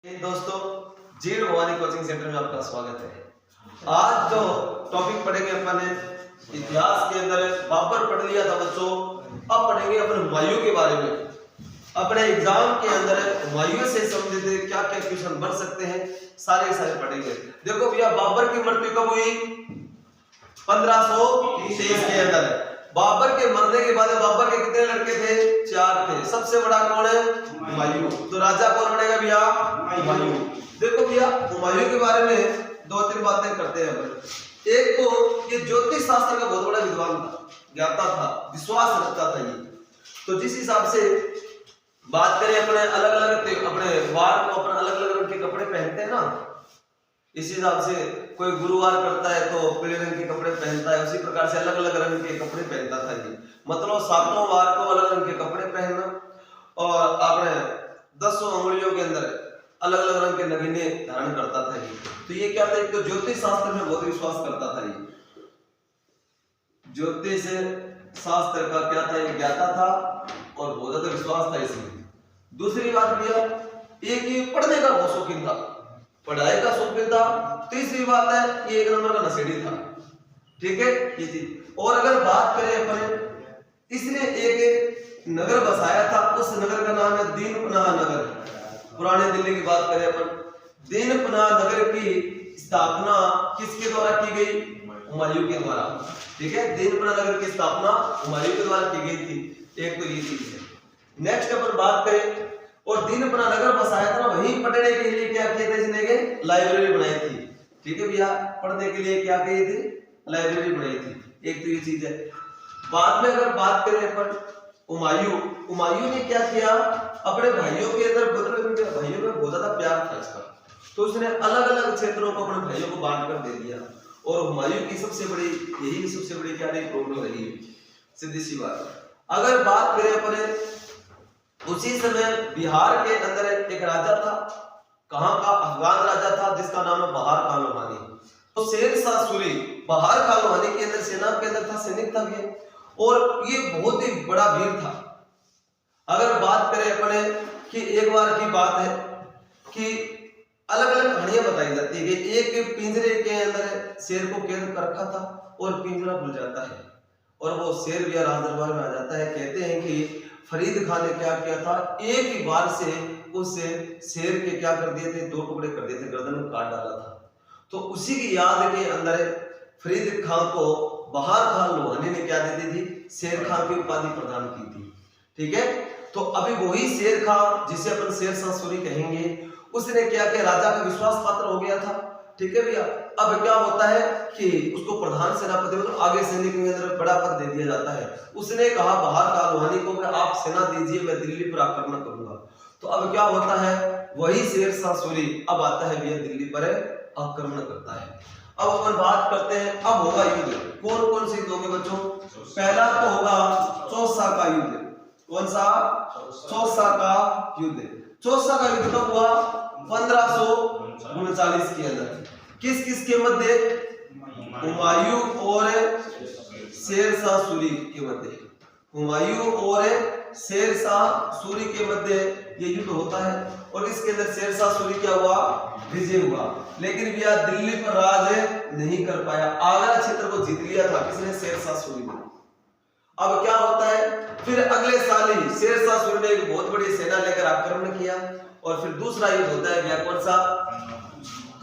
दोस्तों, जीण Bhavani coaching centre में आपका स्वागत है। आज जो टॉपिक पढ़ेंगे अपन इतिहास के अंदर बाबर पढ़ लिया था बच्चों, अब पढ़ेंगे अपन हुमायूं के बारे में। अपने एग्जाम के अंदर हुमायूं से संबंधित क्या क्या क्वेश्चन बन सकते हैं, सारे पढ़ेंगे। देखो भैया, बाबर की मृत्यु कब हुई? 1523 के अंदर। बाबर के मरने के बाद बाबर के कितने लड़के थे? 4 थे। सबसे बड़ा कौन है? हुमायूं। तो राजा कौन बनेगा भैया? हुमायूं। देखो भैया, हुमायूं के बारे में दो तीन बातें करते हैं अपन। एक तो ये ज्योतिष शास्त्र का बहुत बड़ा विद्वान था, ज्ञाता था, विश्वास रखता था ये। तो जिस हिसाब से बात करें, अपने अलग अलग अपने वार को अपन अलग अलग रंग के कपड़े पहनते हैं ना, इस हिसाब से कोई गुरुवार करता है तो पीले रंग के कपड़े पहनता है, उसी प्रकार से अलग अलग रंग के कपड़े पहनता था ये। मतलब 7 वार को अलग रंग के कपड़े पहनना और अपने 10 उंगलियों के अंदर अलग अलग रंग के नगीने धारण करता था ये। तो ये क्या था? एक तो ज्योतिष शास्त्र में बहुत विश्वास करता था ये, ज्योतिष शास्त्र का क्या था, ये ज्ञाता था और बहुत ज्यादा विश्वास था इसमें। दूसरी बात भैया, एक ये पढ़ने का बहुत शौकीन था, पढ़ाई का शौकीन था। तीसरी बात है, ये एक नंबर का नशेड़ी था। ठीक है, ये चीज। और अगर बात करें अपन, इसने एक नगर बसाया था, उस नगर का नाम है दीनपनाह नगर। पुराने दिल्ली की बात करें अपन, दीनपनाह नगर की स्थापना किसके द्वारा की गई? हुमायूं के द्वारा। ठीक है, दीनपनाह नगर की स्थापना हुमायूं के द्वारा की गई थी। एक तो ये चीज है। नेक्स्ट अपन बात करें, और दीनपनाह नगर बसाया था ना, वहीं पढ़ने के लिए क्या किया था इसने? लाइब्रेरी बनाई थी। ठीक है भैया, पढ़ने के लिए क्या की थी? लाइब्रेरी बनाई थी। एक तो ये चीज है। बाद में अगर बात करें अपन हुमायूं ने क्या किया? अपने भाइयों के अंदर भाइयों में बहुत ज्यादा प्यार था इसका, तो उसने अलग अलग क्षेत्रों को अपने भाइयों को बांट कर दे दिया। और हुमायूं की सबसे बड़ी क्या रही? प्रॉब्लम रही, सीधी सी बात। अगर बात करें अपने, उसी समय बिहार के अंदर एक राजा था, कहां का? अफगान राजा था, जिसका नाम है बहार खान लोहानी। तो शेरशाह सूरी बहार खान लोहानी के अंदर सेना के अंदर था, सैनिक था ये, और ये बहुत ही बड़ा वीर था। अगर बात करें अपने कि एक बार की बात है कि अलग अलग कहानियां बताई जाती है कि एक पिंजरे के अंदर शेर को कैद कर रखा था और पिंजरा खुल जाता है और वो शेर भी राज दरबार में आ जाता है। कहते हैं कि फरीद खान ने क्या किया था, एक ही बार से उस शेर के क्या कर दिए थे? 2 टुकड़े कर दिए थे, गर्दन में काट डाला था। तो उसी की याद के अंदर फरीद खान को बहार खान लोहानी ने क्या दे दी थी? शेर खान की उपाधि प्रदान की थी। ठीक है, तो अभी वही शेर खान, जिसे अपन शेरशाह सूरी कहेंगे, उसने क्या किया? राजा का विश्वास पात्र हो गया था। ठीक है भैया, अब क्या होता है कि उसको प्रधान सेनापति, मतलब आगे सैनिक के अंदर बड़ा पद दे दिया जाता है। उसने कहा बहार खान लोहानी को कि आप सेना दीजिए, मैं दिल्ली पर आक्रमण करूंगा। तो अब क्या होता है? वही शेरशाह सूरी अब आता है भैया दिल्ली पर आक्रमण करता है। अब अपन बात करते हैं, अब होगा युद्ध। कौन कौन से युद्ध होंगे बच्चों? पहला तो होगा चौसा का युद्ध। कौन सा? चौसा का युद्ध। चौसा का युद्ध कब हुआ? 1539 के अंदर। किस किस के मध्य? हुमायूं और शेरशाह सूरी के मध्य। हुमायूं और शेरशाह सूरी के मध्य ये युद्ध होता है और इसके अंदर शेरशाह सूरी क्या हुआ? विजय हुआ। लेकिन भैया दिल्ली पर राज नहीं कर पाया। आगरा क्षेत्र को जीत लिया था किसने? शेरशाह सूरी ने। अब क्या होता है? फिर अगले साल ही शेरशाह सूरी ने एक बहुत बड़ी सेना लेकर आक्रमण किया और फिर दूसरा युद्ध होता है भैया, कौन सा?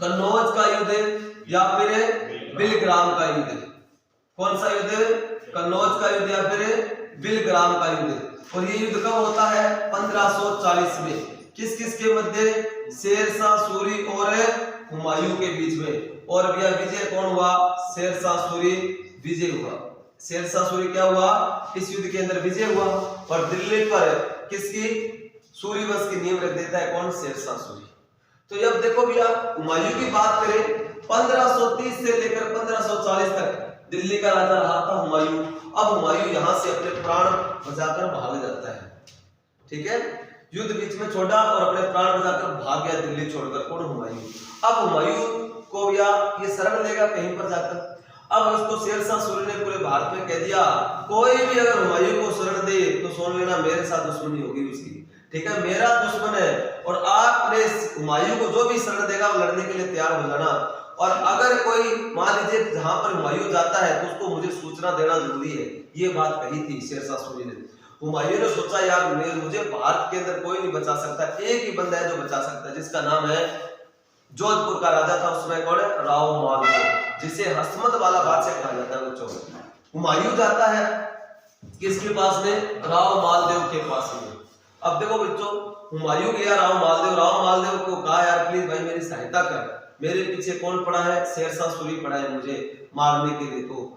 कन्नौज का युद्ध या फिर बिलग्राम का युद्ध। कौन सा युद्ध? कन्नौज का युद्ध या फिर बिलग्राम का युद्ध। और ये युद्ध कब होता है? 1540 में। किस किस के मध्य? शेरशाह सूरी और हुमायूं के बीच में। और भैया विजय कौन हुआ? शेरशाह सूरी विजय हुआ। शेरशाह सूरी क्या हुआ? इस युद्ध के अंदर विजय हुआ और दिल्ली पर किसकी? सूरी वंश की नींव रख देता है। कौन? शेरशाह सूरी। तो अब देखो भैया, हुमायूं की बात करें, 1530 से लेकर 1540 तक दिल्ली का राजा रहा था हुमायूं। अब हुमायूं यहां से अपने प्राण बचाकर भाग जाता है। ठीक है, युद्ध बीच में छोड़ा और अपने प्राण बचाकर भाग गया दिल्ली छोड़कर। कौन? हुमायूं। अब हुमायूं को या ये शरण लेगा कहीं पर जाकर। अब उसको शेरशाह सूरी ने पूरे भारत में कह दिया, कोई भी अगर हुमायूं को शरण दे तो सुन लेना मेरे साथ दुश्मनी होगी उसकी। ठीक है, मेरा दुश्मन है और आपने हुमायूं को जो भी शरण देगा वो लड़ने के लिए तैयार हो जाना। और अगर कोई मान लीजिए जहां पर हुमायूं जाता है तो उसको मुझे सूचना देना जरूरी है। ये बात कही थी शेरशाह सूरी ने। हुमायूं ने सोचा यार मुझे भारत के अंदर कोई नहीं बचा सकता, एक ही बंदा है जो बचा सकता है, जिसका नाम है जोधपुर का राजा था उस समय कौन है, राव मालदेव, जिसे हसमत वाला बादशाह कहा जाता है बच्चों। हुमायूं जाता है किसके पास में, राव मालदेव के पास में। अब देखो बच्चों, हुमायूं गया राव मालदेव को कहा यार प्लीज भाई मेरी सहायता कर, मेरे पीछे कौन पड़ा है, शेरशाह सूरी पड़ा है मुझे मारने के लिए। तो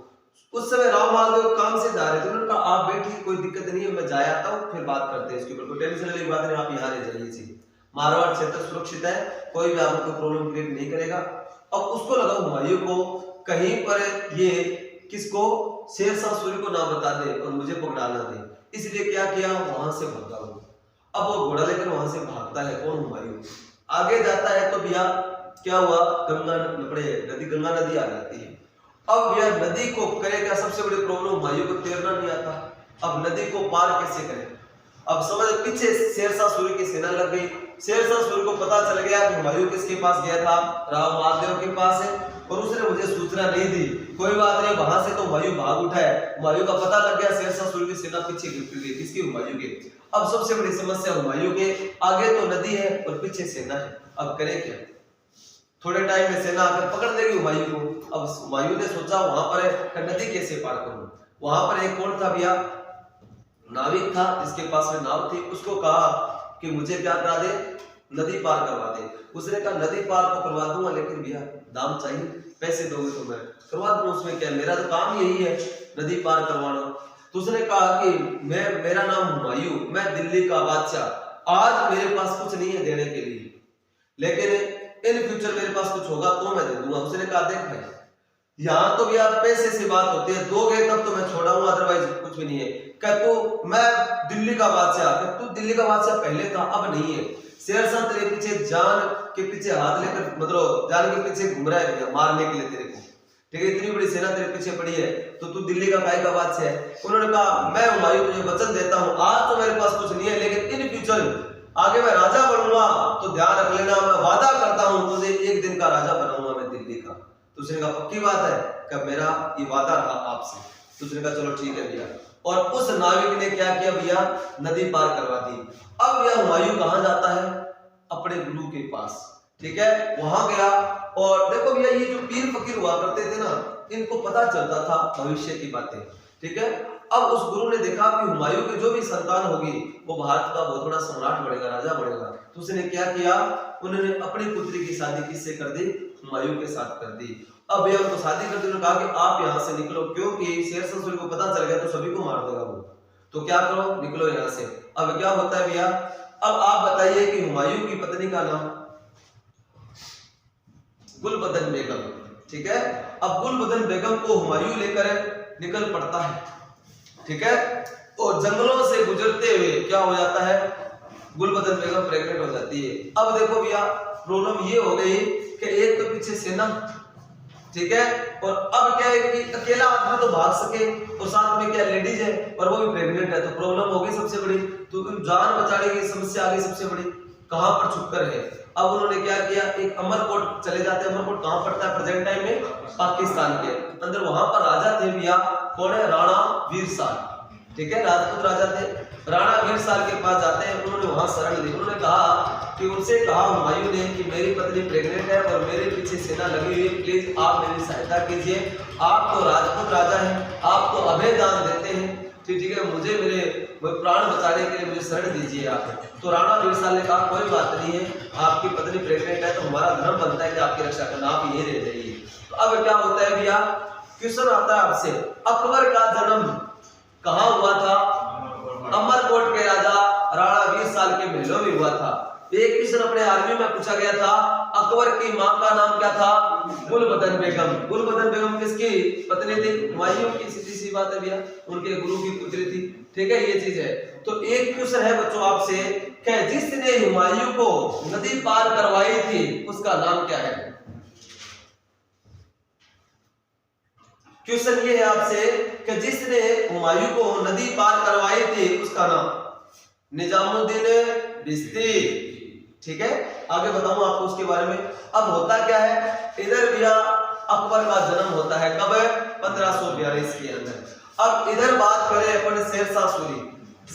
उस समय राव मालदेव काम से जा रहे थे, उन्होंने कहा आप बैठिए कोई दिक्कत नहीं है, मैं जा आता हूँ फिर बात करते हैं इसके ऊपर, कोई टेंशन वाली बात नहीं, आप यहाँ रह जाइए, मारवाड़ क्षेत्र सुरक्षित है, कोई भी आपको प्रॉब्लम क्रिएट नहीं करेगा। अब उसको लगा हुमायूं को कहीं पर ये किसको, शेरशाह सूरी को ना बता दे और मुझे पकड़ा ना दे, इसलिए क्या किया वहां से भागा वो। अब वो घोड़ा लेकर वहां से भागता है कौन, हुमायूं आगे जाता है तो भैया क्या हुआ, गंगा नदी आ जाती है। अब भैया नदी को करेगा, सबसे बड़ी प्रॉब्लम हुमायूं को तैरना नहीं आता, अब नदी को पार कैसे करे। अब समझ पीछे शेरशाह सूरी की सेना लग गई, शेरशाह सूरी को पता चल गया कि हुमायूं किसके पास गया था, राव मालदेव के पास है, और उसने मुझे सूचना नहीं दी। कोई बात नहीं, वहां से तो हुमायूं भाग उठा है, हुमायूं का पता लग गया, शेरशाह सूरी की सेना पीछे गिर गई, किसकी, हुमायूं की। अब सबसे बड़ी समस्या हुमायूं के, आगे तो नदी है और पीछे सेना है, अब करे क्या, थोड़े टाइम में सेना आकर पकड़ लेगी हुमायूं को। अब हुमायूं ने सोचा वहां पर नदी कैसे पार करूं। वहां पर एक कौन था भैया, नाविक था जिसके पास में नाव थी, उसको कहा कि मुझे क्या करा दे, नदी पार करवा दे। उसने कहा नदी पार तो करवा दूंगा लेकिन भैया दाम चाहिए, पैसे दोगे तो मैं करवा दूंगा, उसमें क्या, मेरा तो काम यही है नदी पार करवाना। तो उसने कहा कि मेरा नाम हुमायूं, मैं दिल्ली का बादशाह, आज मेरे पास कुछ नहीं है देने के लिए, लेकिन इन फ्यूचर मेरे पास कुछ होगा तो मैं दे दूंगा। उसने कहा देख भाई यहाँ तो भैया पैसे से बात होती है, दोगे तब तो मैं छोड़ाऊंगा, अदरवाइज कुछ भी नहीं है। कह तू मैं दिल्ली का बादशाह, तू दिल्ली का बादशाह पहले था अब नहीं है, शेरशाह तेरे पीछे जान के पीछे हाथ लेकर, मतलब जान के पीछे घूम रहा है भैया मारने के लिए तेरे को, ठीक है, इतनी बड़ी सेना तेरे पीछे पड़ी है, तो तू दिल्ली का काय का बादशाह है। उन्होंने कहा मैं हुमायूं तुझे वचन देता हूँ, आज तो मेरे पास कुछ नहीं है, लेकिन इन फ्यूचर आगे मैं राजा बनूंगा तो ध्यान रख लेना, मैं वादा करता हूँ तुझे एक दिन का राजा बनाऊंगा मैं दिल्ली का। तो उसने कहा पक्की बात है, कब मेरा ये वादा रहा आपसे। तो उसने कहा चलो ठीक है भैया, और उस नाविक ने क्या किया भैया, नदी पार करवा दी। अब भैया हुमायूं कहाँ जाता है, अपने गुरु के पास, ठीक है, वहां गया। और देखो भैया ये जो पीर फकीर हुआ करते थे ना, इनको पता चलता था भविष्य की बातें, ठीक है। अब उस गुरु ने देखा कि हुमायूं की जो भी संतान होगी वो भारत का बहुत बड़ा सम्राट बनेगा, राजा बनेगा। तो उसने क्या किया, उन्होंने अपनी पुत्री की शादी किससे कर दी, हुमायूं के साथ कर दी। अब भैया उनको शादी करते उन्होंने कहा कि आप यहाँ से निकलो, क्योंकि शेरशाह सूरी को पता चल गया तो सभी को मार देगा वो, तो क्या करो निकलो यहाँ से। अब क्या होता है भैया, अब आप बताइए कि हुमायूं की पत्नी का नाम गुलबदन बेगम, ठीक है। अब गुलबदन बेगम को हुमायूं लेकर निकल पड़ता है, ठीक है, और जंगलों से गुजरते हुए क्या हो जाता है, गुलबदन बेगम प्रेग्नेंट हो जाती है। अब देखो भैया प्रॉब्लम ये हो गई कि एक तो पीछे सेना, ठीक है, और अब क्या है कि अकेला आदमी तो भाग सके और साथ में क्या लेडीज है और वो भी प्रेग्नेंट है, तो प्रॉब्लम हो गई सबसे बड़ी, तो जान बचाने की समस्या आ गई सबसे बड़ी, कहां पर छुपकर है। अब उन्होंने क्या किया, एक अमरकोट चले जाते हैं, अमरकोट कहां पड़ता है प्रेजेंट टाइम में, पाकिस्तान के अंदर। वहां पर राजा थे भैया कौन है, राणा वीरसाल, ठीक है, राजपूत राजा थे। राणा वीरसाल के पास जाते हैं, उन्होंने वहां शरण ली। उन्होंने कहा कि उनसे कहा हुमायूं ने कि मेरी पत्नी प्रेग्नेंट है और मेरे पीछे सेना लगी हुई है, प्लीज आप मेरी सहायता कीजिए, आप तो राजपूत राजा हैं, आप तो अभय दान देते हैं, ठीक है, मुझे मेरे प्राण बचाने के लिए मुझे शरण दीजिए आप। तो राणा वीरसाल ने कहा कोई बात नहीं है, आपकी पत्नी प्रेग्नेंट है तो हमारा धर्म बनता है कि आपकी रक्षा करना, आप यहीं रह जाइए। तो अब क्या होता है भैया, क्वेश्चन आता है आपसे, अकबर का जन्म कहाँ हुआ था, अमरकोट के राजा राणा वीरसाल के महलों में हुआ था। एक क्वेश्चन अपने आर्मी में पूछा गया था, अकबर की मां का नाम क्या था, गुलबदन बेगम। गुलबदन बेगम किसकी पत्नी थी, हुमायूं की, सीधी सी बात है भैया, उनके गुरु की पुत्री थी, ठीक है, ये चीज है। तो एक क्वेश्चन है बच्चों आपसे कि जिसने हुमायूं को नदी पार करवाई थी उसका नाम क्या है। क्वेश्चन ये है आपसे कि जिसने हुमायूं को नदी पार करवाई थी उसका नाम, निजामुद्दीन बिस्ती। ठीक है, आगे बताऊं आपको उसके बारे में। अब होता क्या है, इधर भैया अकबर का जन्म होता है कब, 1542 के अंदर। अब इधर बात करें अपन शेरशाह सूरी।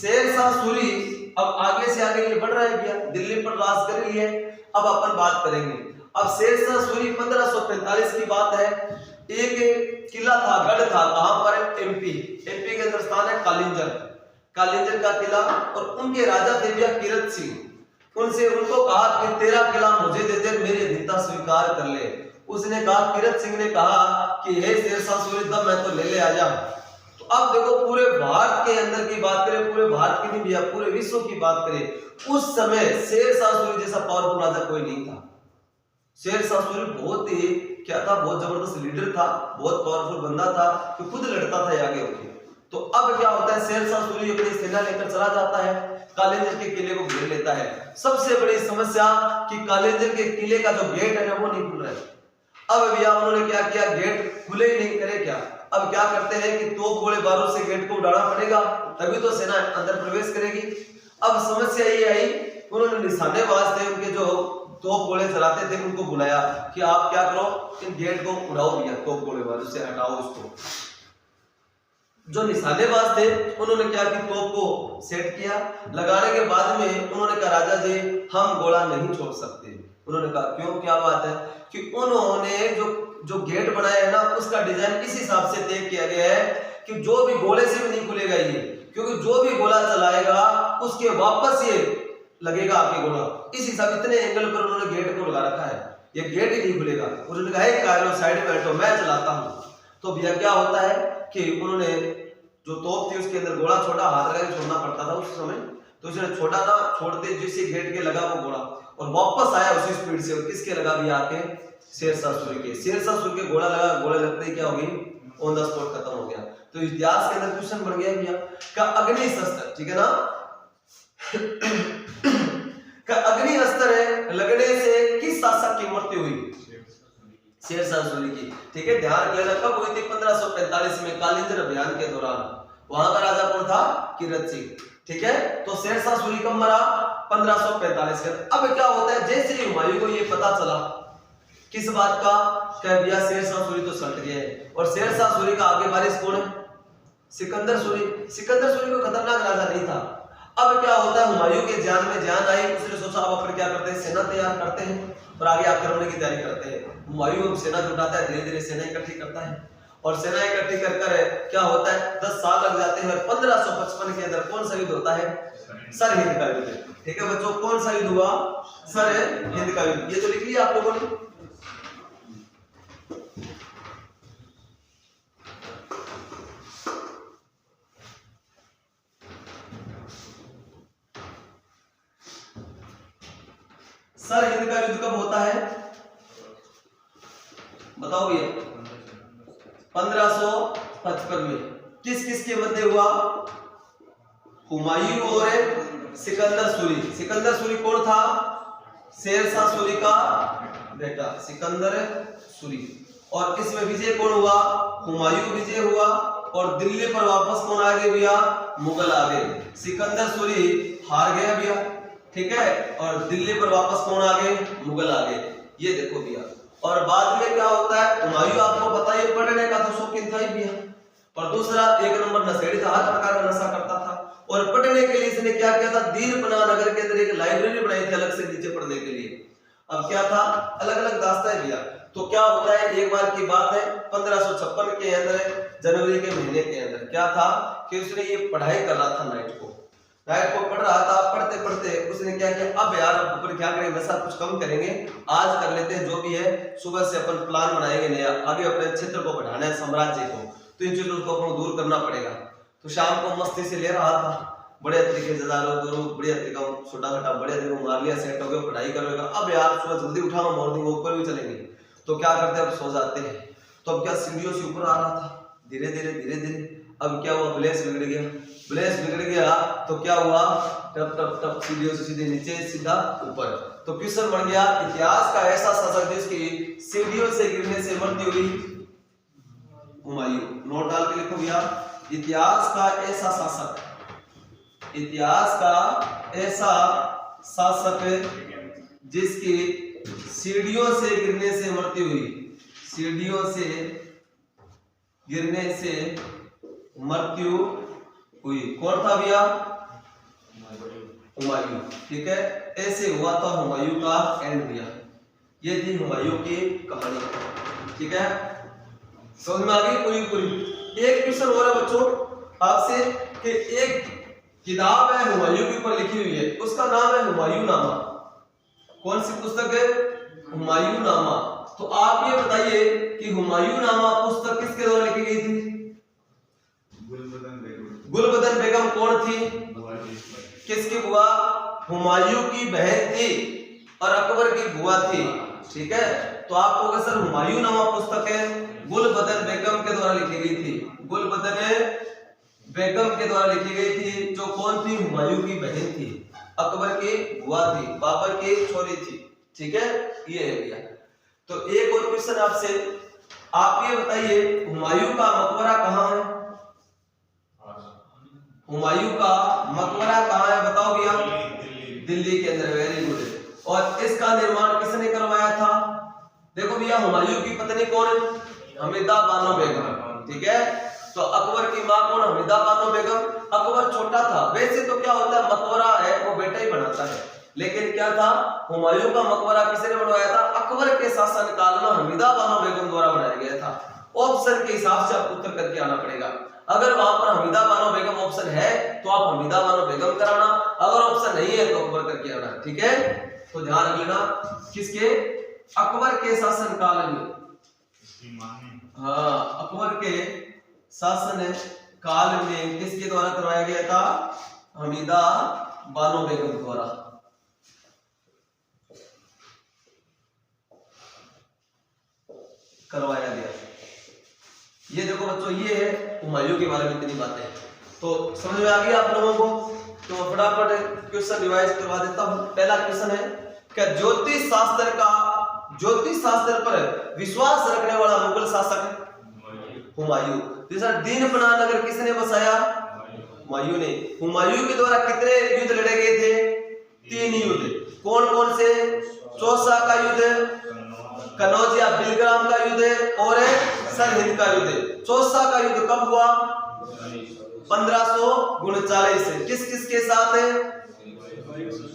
शेरशाह सूरी अब आगे से आगे ये बढ़ रहा है भैया, दिल्ली पर राज कर रही है। अब अपन बात करेंगे, अब शेरशाह सूरी 1545 की बात है। एक किला था, गढ़ था, कहां पर, एमपी के अंदर स्थान है कालिंजर का किला। और उनके राजा थे भैया कीरत सिंह। उनको कहा कि तेरा किला मुझे दे दे, मेरी अधीनता स्वीकार कर ले। उसने कहा, कीरत सिंह ने कहा कि हे शेरशाह सूरी, दम मैं तो ले आजा। तो अब देखो, पूरे भारत के अंदर की बात करें, पूरे भारत की नहीं भैया, पूरे विश्व की बात करें, उस समय शेरशाह सूरी जैसा पावरफुल राजा कोई नहीं था। शेरशाह सूरी बहुत ही क्या था, बहुत जबरदस्त लीडर था, बहुत पावरफुल बंदा था, तो खुद लड़ता था आगे होके। तो अब क्या होता है, शेरशाह सूरी अपनी सेना लेकर चला जाता है, कालिंजर के किले को घेर लेता है। सबसे बड़ी समस्या कि कालिंजर के किले का जो गेट है ना, वो नहीं खुल रहा है। अब भैया उन्होंने क्या किया, गेट खुले ही नहीं, करे क्या। अब क्या करते हैं कि तोप गोले बारूद से गेट को उड़ाना पड़ेगा, तभी तो सेना अंदर प्रवेश करेगी। अब समस्या ये आई, उन्होंने निशानेबाज थे, उनके जो तोप गोले चलाते थे, उनको बुलाया कि आप क्या करो, इन गेट को उड़ाओ भैया, तोप गोले बारूद से हटाओ इसको। जो निशानेबाज थे उन्होंने क्या कि तोप को सेट किया। लगाने के बाद में उन्होंने कहा, राजा जी हम गोला नहीं छोड़ सकते। उन्होंने कहा, क्यों, क्या बात है, कि उन्होंने जो गेट बनाया है ना, उसका डिजाइन इस हिसाब से तय किया गया है कि जो भी गोले से भी नहीं खुलेगा ये, क्योंकि जो भी गोला चलाएगा उसके वापस ये लगेगा आपके गोला। इस हिसाब, इतने एंगल पर उन्होंने गेट को लगा रखा है, ये गेट ही नहीं खुलेगा। उन्होंने कहा, साइड में बैठो, मैं चलाता हूँ। तो भैया क्या होता है कि उन्होंने जो तोप थी उसके अंदर गोला छोड़ा, हाथ लगा के छोड़ना पड़ता था उस समय, तो उसने छोटा था, छोड़ते जिससे गेट के लगा वो गोला और वापस आया उसी स्पीड से। और किसके लगा भी आके, शेरशाह सूरी के। शेरशाह सूरी के गोला लगा, गोले लगते ही क्या हो गई, ऑन द स्पॉट खत्म हो गया। तो इतिहास के अंदर क्वेश्चन बन गया भैया का अग्नि शस्त्र, ठीक है ना, का अग्नि अस्त्र लगने से किस शासक की मृत्यु हुई, शेरशाह सूरी की। ठीक है, ध्यान रख लेना, कब हुई थी, 1545 में, कालिंजर अभियान के दौरान। वहां का राजा कौन था, कीरत सिंह। ठीक है, तो शेरशाह सूरी कब मरा, 1545 के। अब क्या होता है, जैसे ही हुमायूं को ये पता चला किस बात का, कह भैया शेरशाह सूरी तो सट गया है, और शेरशाह सूरी का आगे वारिस कौन है, सिकंदर सूरी। सिकंदर सूरी को खतरनाक राजा नहीं था। अब क्या होता है, हुमायूं के जान में जान आई, उसने सोचा अब अपन क्या करते हैं, सेना तैयार करते हैं और आगे आक्रमण की तैयारी करते हैं। हुमायूं सेना जुटाता है, धीरे धीरे सेना इकट्ठी करता है, और सेना इकट्ठी कर क्या होता है, 10 साल लग जाते हैं। और 1555 के अंदर कौन सा युद्ध होता है, सरहिंद का युद्ध। ठीक है बच्चों, कौन सा युद्ध हुआ, सरहिंद का युद्ध। ये तो लिख लिया आप लोगों ने। सरहिंद का युद्ध कब होता है, बताओ भैया, 1555 में। किस किस के मध्य हुआ, हुमायूं और सिकंदर सूरी। सिकंदर सूरी कौन था, शेरशाह सूरी का बेटा सिकंदर सूरी। और इसमें विजय कौन हुआ, हुमायूं विजय हुआ, और दिल्ली पर वापस कौन आ गए भैया, मुगल आ गए। सिकंदर सूरी हार गया भैया, ठीक है, और दिल्ली पर वापस कौन आ गए, मुगल आ गए। ये देखो भैया, और बाद में क्या होता है, हुमायूं आपको पता है पढ़ने का तो शौकीन था ही भैया, और दूसरा एक नंबर नशेड़ी था, हर प्रकार का नशा करता था। और पढ़ने के लिए इसने क्या किया था, दीनपनाह नगर के अंदर एक लाइब्रेरी बनाई थी अलग से नीचे पढ़ने के लिए। अब क्या था, अलग अलग दास्ता है भैया। तो क्या होता है, एक बार की बात है 1556 के अंदर जनवरी के महीने के अंदर क्या था कि उसने ये पढ़ाई कर रहा था, नाइट को पढ़ रहा था। पढ़ते पढ़ते उसने क्या किया, अब यार ऊपर क्या करेंगे, नशा कुछ कम करेंगे, आज कर लेते हैं जो भी है, सुबह से अपन प्लान बनाएंगे नया, आगे अपने क्षेत्र को बढ़ाना है, साम्राज्य को, तो इन चीजों को अपन दूर करना पड़ेगा। तो शाम को मस्ती से ले रहा था, बढ़िया तरीके से बढ़िया तरीका छोटा छोटा बढ़िया तरीके मार लिया, सेट हो गया, पढ़ाई करेगा। अब यार सुबह जल्दी उठाओ, मॉर्निंग वॉक पर भी चलेंगे, तो क्या करते हैं, अब सो जाते हैं। तो अब क्या सीढ़ियों से ऊपर आ रहा था, धीरे धीरे धीरे धीरे। अब क्या हुआ, ब्लेस बिगड़ गया। ब्लेस बिगड़ गया तो क्या हुआ, टप टप टप सीढ़ियों से सीधे नीचे, सीधा ऊपर। तो क्वेश्चन बन गया, इतिहास का ऐसा शासक जिसकी सीढ़ियों से गिरने से मृत्यु हुई, हुमायूं। नोट डाल के लिखो भैया, इतिहास का ऐसा शासक इतिहास का ऐसा शासक जिसकी सीढ़ियों से गिरने से मृत्यु हुई, सीढ़ियों से गिरने से मृत्यु हुई। कौन था भैया? हुमायूं। ठीक है, ऐसे हुआ था हुमायूं का एंड भैया। ये थी हुमायूं की कहानी। ठीक है, समझ में आ गई पूरी पूरी। एक क्वेश्चन हो रहा है बच्चों आपसे कि एक किताब है हुमायूं के ऊपर लिखी हुई है, उसका नाम है हुमायूं नामा। कौन सी पुस्तक है? हुमायूं नामा। तो आप ये बताइए कि हुमायूं नामा पुस्तक किसके द्वारा लिखी गई थी? गुलबदन बेगम कौन थी? किसकी बुआ? हुमायूं की बहन थी और अकबर की बुआ थी। ठीक है, तो आपको अगर सर हुमायूं नामा पुस्तक है गुलबदन बेगम के द्वारा लिखी गई थी, गुलबदन बेगम के द्वारा लिखी गई थी, जो कौन थी? हुमायूं की बहन थी, अकबर की बुआ थी, बाबर की छोरी थी। ठीक है, ये है भैया। तो एक और क्वेश्चन आपसे, आप ये बताइए हुमायूं का मकबरा कहाँ है? हुमायूं का मकबरा कहाँ है बताओ भैया? दिल्ली के अंदर। Very good. और इसका निर्माण किसने करवाया था? देखो भैया, हुमायूं की पत्नी कौन है? हमीदा बानो बेगम। ठीक है, तो अकबर की मां कौन? हमीदा बानो बेगम। अकबर छोटा था, वैसे तो क्या होता है मकबरा है वो बेटा ही बनाता है, लेकिन क्या था हुमायूं का मकबरा किसने बनवाया था? अकबर के शासन काल में हमीदा बानो बेगम द्वारा बनाया गया था। ऑप्शन के हिसाब से आपको उत्तर करके आना पड़ेगा। अगर वहां पर हमीदा बानो बेगम ऑप्शन है तो आप हमीदा बानो बेगम कराना, अगर ऑप्शन नहीं है तो अकबर करके आना। ठीक है, तो ध्यान रख लेना किसके? अकबर के शासन काल में। हाँ, अकबर के शासन काल में किसके द्वारा करवाया गया था? हमीदा बानो बेगम द्वारा। करवाया गया। ये देखो बच्चों, ये है हुमायूं के बारे में इतनी बातें, तो समझ में आ गई आप लोगों को? तो फटाफट क्वेश्चन रिवाइज करवा देता हूं। पहला क्वेश्चन है क्या ज्योतिष शास्त्र पर विश्वास रखने वाला मुगल शासक है? हुमायूं। दूसरा, दीनपना नगर किसने बसाया? हुमायूं ने। हुमायूं के द्वारा कितने युद्ध लड़े गए थे? 3 युद्ध। कौन कौन से? चौसा का युद्ध, कनौजिया बिलग्राम का युद्ध और सरहिंद का युद्ध। चौसा का युद्ध कब हुआ? 1539 से। किस किस के साथ है?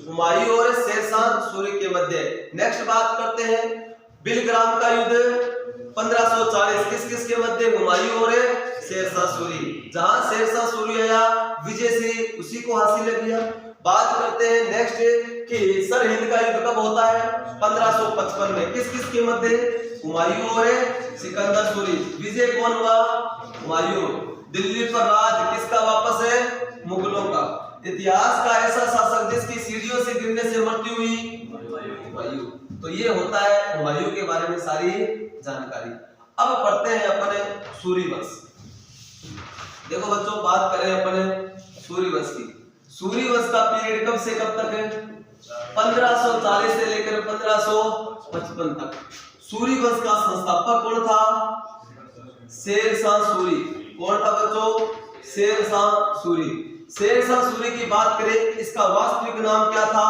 हुमायूं और शेरशाह सूरी के मध्य। नेक्स्ट बात करते हैं बिलग्राम का युद्ध 1540 किस किस के मध्य? हुमायूं और शेरशाह सूरी। जहां शेरशाह सूरी आया विजय से उसी को हासिल कर लिया। बात करते हैं नेक्स्ट कि सरहिंद का युद्ध कब होता है? 1555 में। किस किस के मध्य? हुमायूं और सिकंदर सूरी। विजय कौन हुआ? हुमायूं। दिल्ली पर राज किसका वापस है? मुगलों का। इतिहास का ऐसा शासक जिसकी सीढ़ियों से गिरने से मृत्यु हुई? हुमायूं। तो ये होता है हुमायूं के बारे में सारी जानकारी। अब पढ़ते हैं अपने सूरी वंश। देखो बच्चों, बात करें अपने सूरी वंश की। सूरी वंश का पीरियड कब से कब तक है? 1540 से लेकर 1555 तक। सूरी वंश का संस्थापक कौन था? शेरशाह सूरी। कौन था बच्चों? शेरशाह सूरी। शेरशाह सूरी की बात करें, इसका वास्तविक नाम क्या था?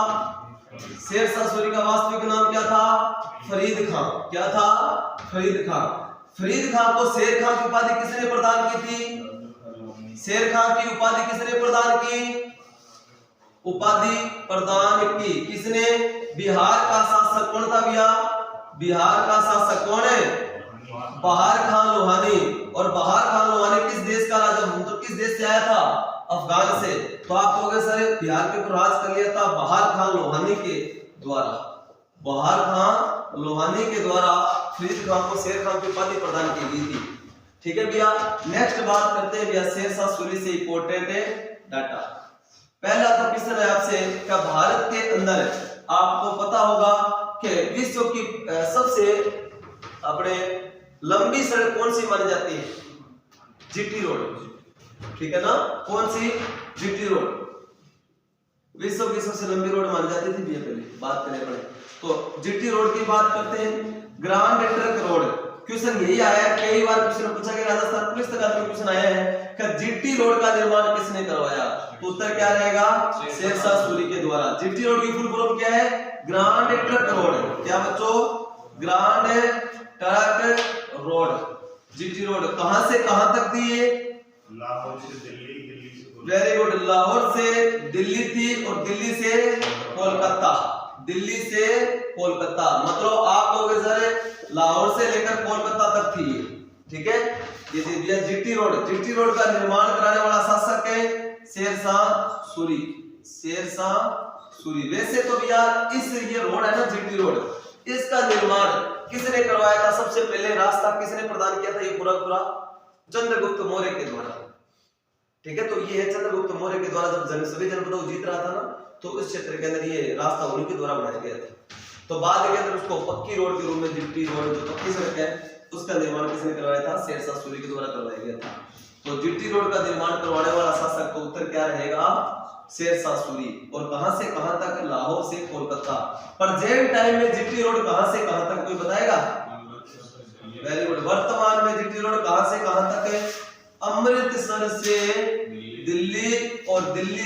शेरशाह सूरी का वास्तविक नाम क्या था? फरीद खां। क्या था? फरीद खां। फरीद खां को शेर खां की उपाधि किसने प्रदान की थी? शेर खां की उपाधि किसने प्रदान की? उपाधि प्रदान की किसने? बिहार का शासक कौन था भैया? बिहार का शासक कौन है? बहार खान लोहानी। और बहार खान लोहानी किस देश का राजा? मतलब किस देश से आया था? अफगान से। तो आप कहोगे सर बिहार के ऊपर राज कर लिया था बहार खान लोहानी के द्वारा। बहार खान लोहानी के द्वारा फरीद खां को शेर खां की उपाधि प्रदान की गई थी। ठीक है भैया, नेक्स्ट बात करते हैं भैया शेरशाह सूरी से इंपॉर्टेंट डाटा। पहला तो क्वेश्चन है आपसे, क्या भारत के अंदर आपको पता होगा कि विश्व की सबसे अपने लंबी सड़क कौन सी मानी जाती है? GT road. ठीक है ना, कौन सी? जीटी रोड विश्व की सबसे लंबी रोड मानी जाती थी भैया। पहले बात करें पड़े तो जीटी रोड की बात करते हैं। ग्रांड ट्रंक रोड क्वेश्चन यही आया है, कई बार क्वेश्चन पूछा गया, राजस्थान पुलिस तक क्वेश्चन आया है कि जीटी रोड का निर्माण किसने करवाया, तो उत्तर क्या रहेगा, शेरशाह सूरी के द्वारा। जीटी रोड की फुल फॉर्म क्या है, ग्रांड ट्रक रोड। क्या बच्चों, grand truck road. GT road कहां से कहां तक थी ये, लाहौर से दिल्ली, दिल्ली से वेरी गुड, लाहौर से दिल्ली थी और दिल्ली से कोलकाता, दिल्ली से कोलकाता। मतलब आप कहोगे सर लाहौर से लेकर कोलकाता तक थी ये, ठीक है। ये दिया जीटी रोड। जीटी रोड का निर्माण कराने वाला शासक है शेरशाह सूरी, शेरशाह सूरी। वैसे तो भैया इस ये रोड है ना जीटी रोड, इसका निर्माण किसने करवाया था, सबसे पहले रास्ता किसने प्रदान किया था, ये पूरा पूरा चंद्रगुप्त मौर्य के द्वारा, ठीक है। तो ये है चंद्रगुप्त मौर्य के द्वारा, जब सभी जनपदों को जीत रहा था ना, तो उस क्षेत्र के अंदर ये रास्ता उन्हीं के द्वारा बनाया गया था। तो बाद के अंदर उसको पक्की रोड के रूप में जीटी रोड जो पक्की सड़क है उसका निर्माण किसने करवाया था, शेरशाह सूरी के द्वारा करवाया गया था। तो जीटी रोड का निर्माण करवाने वाला शासक, तो उत्तर क्या रहेगा, शेरशाह सूरी। और कहां से कहां तक, लाहौर से कोलकाता। प्रेजेंट टाइम में जीटी रोड कहां से कहां तक कोई बताएगा, वेरी गुड। वर्तमान में जीटी रोड कहां से कहां तक है, अमृतसर से दिल्ली और दिल्ली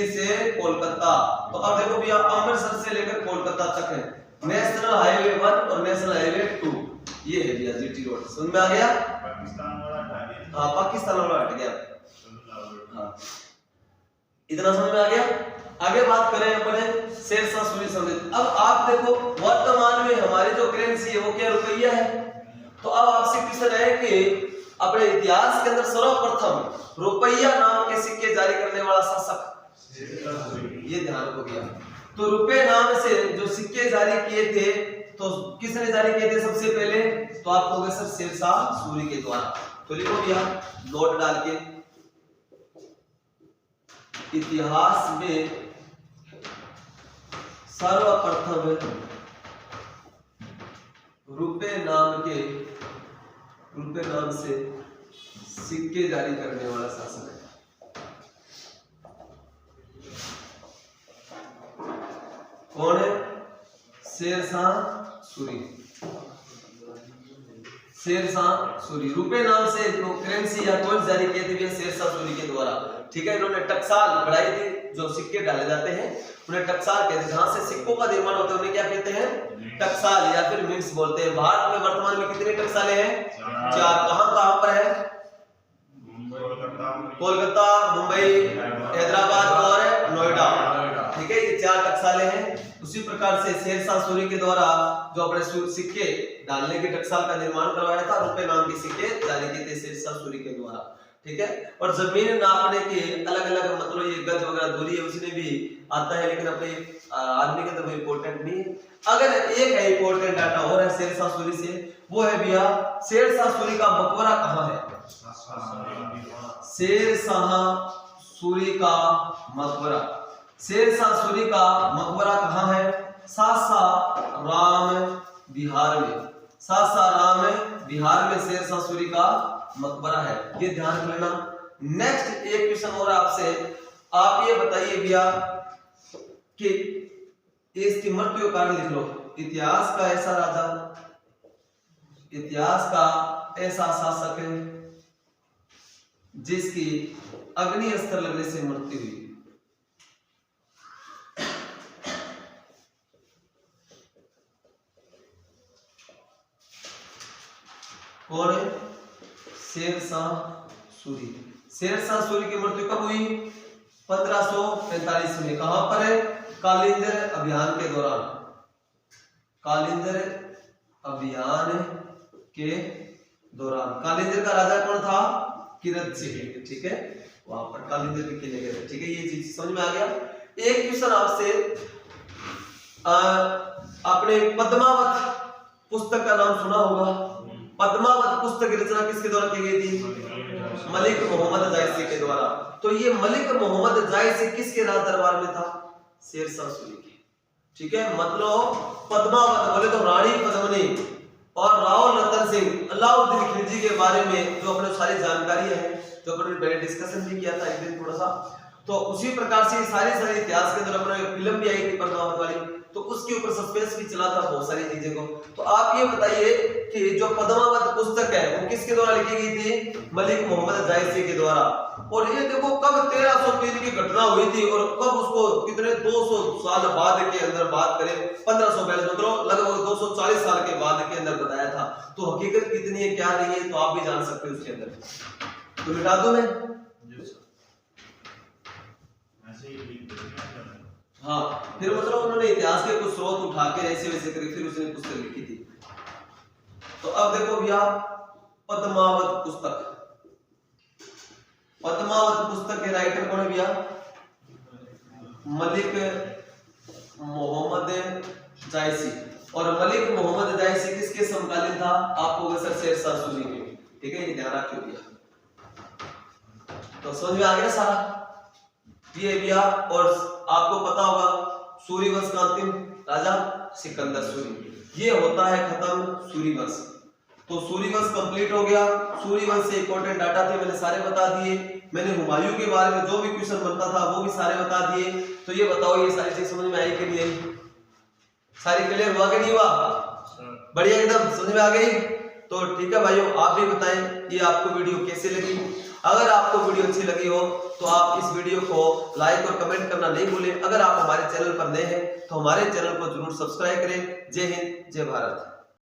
से कोलकाता। तो अब देखो भैया अमृतसर से लेकर कोलकाता तक है, नेशनल हाईवे 1 और नेशनल हाईवे 2, ये है भैया जीटी रोड। समझ में आ गया, पाकिस्तान वाला हटा दिया, हाँ पाकिस्तान वाला हट गया, हाँ इतना समझ में आ गया। आगे बात करें अपने शेरशाह सूरी समेत। अब आप देखो वर्तमान में हमारी जो करेंसी है वो क्या, रुपया है। तो अब आपसे क्वेश्चन है कि अपने इतिहास के अंदर सर्वप्रथम रुपया नाम के सिक्के जारी करने वाला शासक, ये ध्यान रखो भैया। तो रुपए नाम से जो सिक्के जारी किए थे, तो किसने जारी किए थे सबसे पहले, तो आप कहोगे सर शेरशाह सूरी के द्वारा। तो लिखो भैया नोट डाल के, इतिहास में सर्वप्रथम रुपए नाम से सिक्के जारी करने वाला शासक है कौन है, शेरशाह सूरी। शेरशाह सूरी रुपए नाम से जो करेंसी या कॉइन्स जारी किए थे शेरशाह सूरी के द्वारा, ठीक है। इन्होंने टकसाल बढ़ाई थी, जो सिक्के डाले जाते हैं उन्हें टकसाल कहते हैं। जहां से सिक्कों का निर्माण होता है उन्हें क्या कहते हैं, टकसाल या फिर मिंट्स बोलते हैं। भारत में वर्तमान में कितने टकसालें हैं, 4। कहां पर है, कोलकाता, मुंबई, हैदराबाद और नोएडा, ठीक है। ये 4 टकसालें हैं। उसी प्रकार से शेरशाह सूरी के द्वारा जो अपने सिक्के डालने के टकसाल का निर्माण करवाया था, रुपए नाम के सिक्के जारी किए थे शेरशाह सूरी के द्वारा, ठीक है। और जमीन नापने के अलग अलग मतलब ये गज वगैरह दूरी है उसमें भी आता है, लेकिन अपने आदमी के तो वो इम्पोर्टेंट नहीं है। अगर एक है इम्पोर्टेंट डाटा और है शेरशाह सूरी से, वो है भैया शेरशाह सूरी का मकबरा कहाँ है, शेरशाह सूरी का मकबरा। शेरशाह सूरी का मकबरा कहाँ है, सासाराम बिहार में, सासाराम बिहार में शेरशाह सूरी का मकबरा है, ये ध्यान रख लेना। नेक्स्ट एक क्वेश्चन और आपसे, आप ये बताइए भैया कि इसकी मृत्यु कारण लिख लो। इतिहास का ऐसा राजा, इतिहास का ऐसा शासक है जिसकी अग्नि अस्त्र लगने से मृत्यु हुई, कौन है, शेरशाह सूरी। शेरशाह सूरी की मृत्यु कब हुई, 1545 में। कहां पर है, कालिंदर अभियान के दौरान, कालिंदर अभियान के दौरान। कालिंदर का राजा कौन था, किरत सिंह, ठीक है। वहां पर कालिंदर के किले गए थे, ठीक है। ये चीज समझ में आ गया। एक क्वेश्चन आपसे, आपने पद्मावत पुस्तक का नाम सुना होगा। पद्मावत पुस्तक की रचना किसके द्वारा की गई थी, मलिक मोहम्मद जायसी के द्वारा। तो ये मलिक मोहम्मद जायसी किसके राज दरबार में था, शेरशाह सूरी के, ठीक है। मतलब पद्मावत बोले तो रानी पद्मिनी और राव रतन सिंह, अलाउद्दीन खिलजी के बारे में जो अपने सारी जानकारी है, जो अपने पहले डिस्कशन भी किया था एक दिन थोड़ा सा, तो उसी प्रकार से सारे इतिहास के अंदर अपना फिल्म भी आई थी पद्मावत वाली, तो उसके ऊपर सस्पेंस भी चला था बहुत सारी चीजें को। तो आप ये बताइए कि जो पद्मावत पुस्तक है वो किसके द्वारा लिखी गई थी? मलिक मोहम्मद जायसी के द्वारा। और ये देखो कब 1303 की घटना हुई थी और कब उसको कितने 200 साल बाद के अंदर बात करें 1500 पहले मतलब लगभग 240 साल के बाद के अंदर बताया था। तो हकीकत कितनी है क्या नहीं है तो आप भी जान सकते हो उसके अंदर। तो मिटा दूं मैं? ऐसे ही लिख देते हैं। हाँ, फिर मतलब उन्होंने इतिहास के कुछ स्रोत उठा के ऐसे वैसे करके फिर उसने पुस्तक लिखी थी। तो अब देखो भैया पद्मावत पुस्तक, पद्मावत पुस्तक के राइटर कौन है भैया? मलिक मोहम्मद जायसी। और मलिक मोहम्मद जायसी किसके समकालीन था? आपको सर शेरशाह सूरी के, ठीक है, ये ध्यान रखिए भैया। तो समझ में आ गया सारा ये भैया। और आपको पता होगा सूरी वंश का अंतिम राजा सिकंदर सूरी, ये होता है खत्म सूरी वंश। तो सूरी वंश कंप्लीट हो गया। सूरी वंश से इंपॉर्टेंट डाटा थे मैंने सारे बता दिए। मैंने हुमायूं के बारे में जो भी क्वेश्चन बनता था वो भी सारे बता दिए। तो ये बताओ ये सारी चीज समझ में आई कि नहीं आई? सारी क्लियर हुआ कि नहीं हुआ? बढ़िया एकदम समझ में आ गई। तो ठीक है भाइयों, आप भी बताएं ये आपको वीडियो कैसे लगी। अगर आपको वीडियो अच्छी लगी हो तो आप इस वीडियो को लाइक और कमेंट करना नहीं भूलें। अगर आप हमारे चैनल पर नए हैं तो हमारे चैनल को जरूर सब्सक्राइब करें। जय हिंद, जय भारत।